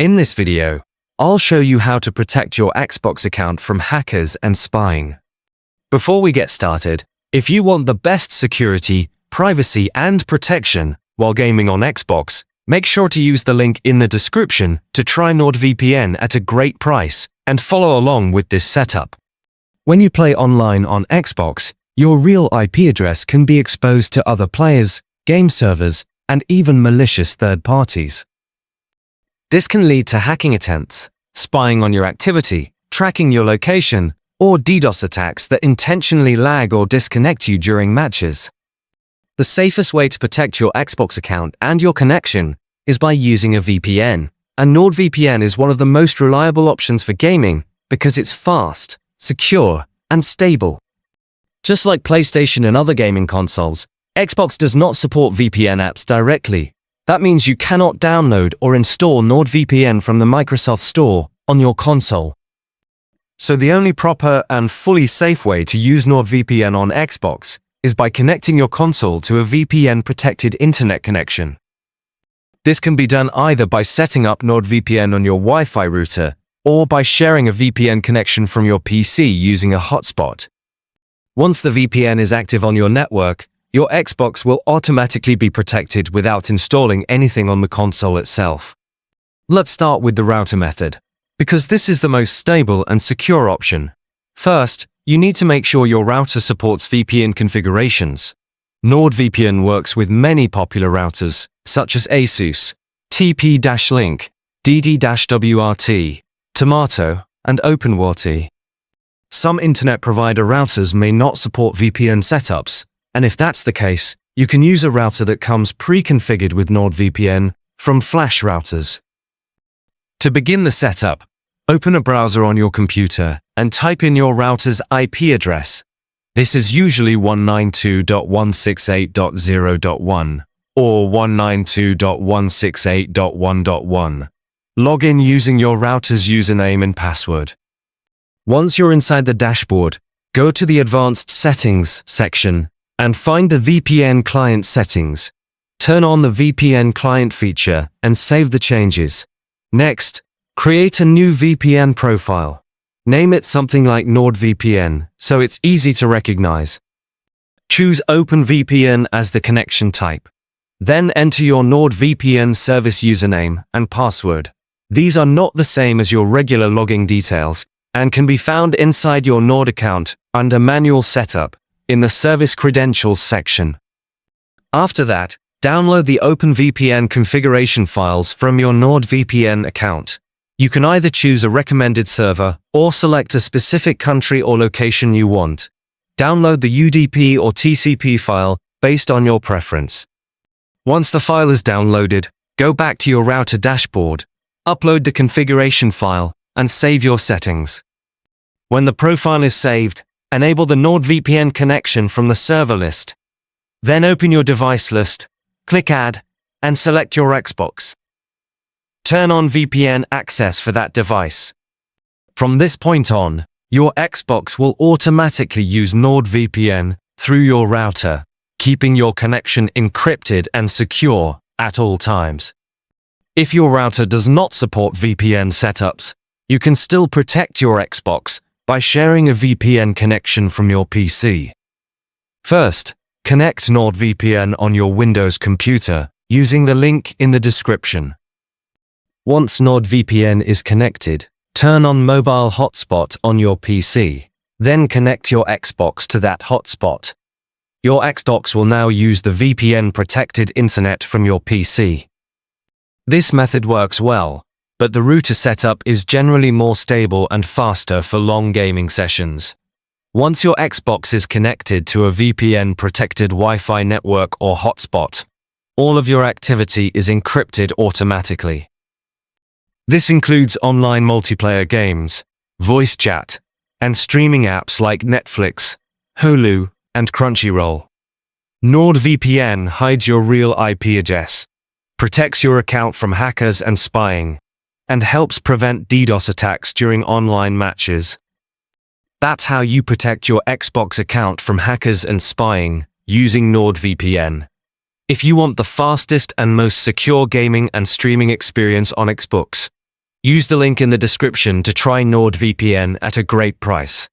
In this video, I'll show you how to protect your Xbox account from hackers and spying. Before we get started, if you want the best security, privacy, and protection while gaming on Xbox, make sure to use the link in the description to try NordVPN at a great price and follow along with this setup. When you play online on Xbox, your real IP address can be exposed to other players, game servers, and even malicious third parties. This can lead to hacking attempts, spying on your activity, tracking your location, or DDoS attacks that intentionally lag or disconnect you during matches. The safest way to protect your Xbox account and your connection is by using a VPN, and NordVPN is one of the most reliable options for gaming because it's fast, secure, and stable. Just like PlayStation and other gaming consoles, Xbox does not support VPN apps directly. That means you cannot download or install NordVPN from the Microsoft Store on your console. So the only proper and fully safe way to use NordVPN on Xbox is by connecting your console to a VPN-protected internet connection. This can be done either by setting up NordVPN on your Wi-Fi router or by sharing a VPN connection from your PC using a hotspot. Once the VPN is active on your network, your Xbox will automatically be protected without installing anything on the console itself. Let's start with the router method, because this is the most stable and secure option. First, you need to make sure your router supports VPN configurations. NordVPN works with many popular routers, such as ASUS, TP-Link, DD-WRT, Tomato, and OpenWRT. Some internet provider routers may not support VPN setups, and if that's the case, you can use a router that comes pre-configured with NordVPN from Flash routers. To begin the setup, open a browser on your computer and type in your router's IP address. This is usually 192.168.0.1 or 192.168.1.1. Log in using your router's username and password. Once you're inside the dashboard, go to the Advanced Settings section and find the VPN client settings. Turn on the VPN client feature and save the changes. Next, create a new VPN profile. Name it something like NordVPN, so it's easy to recognize. Choose OpenVPN as the connection type. Then enter your NordVPN service username and password. These are not the same as your regular login details and can be found inside your Nord account under Manual Setup in the Service Credentials section. After that, download the OpenVPN configuration files from your NordVPN account. You can either choose a recommended server or select a specific country or location you want. Download the UDP or TCP file based on your preference. Once the file is downloaded, go back to your router dashboard, upload the configuration file, and save your settings. When the profile is saved, enable the NordVPN connection from the server list. Then open your device list, click Add, and select your Xbox. Turn on VPN access for that device. From this point on, your Xbox will automatically use NordVPN through your router, keeping your connection encrypted and secure at all times. If your router does not support VPN setups, you can still protect your Xbox by sharing a VPN connection from your PC. First, connect NordVPN on your Windows computer using the link in the description. Once NordVPN is connected, turn on Mobile Hotspot on your PC. Then connect your Xbox to that hotspot. Your Xbox will now use the VPN-protected internet from your PC. This method works well, but the router setup is generally more stable and faster for long gaming sessions. Once your Xbox is connected to a VPN-protected Wi-Fi network or hotspot, all of your activity is encrypted automatically. This includes online multiplayer games, voice chat, and streaming apps like Netflix, Hulu, and Crunchyroll. NordVPN hides your real IP address, protects your account from hackers and spying, and helps prevent DDoS attacks during online matches. That's how you protect your Xbox account from hackers and spying using NordVPN. If you want the fastest and most secure gaming and streaming experience on Xbox, Use the link in the description to try NordVPN at a great price.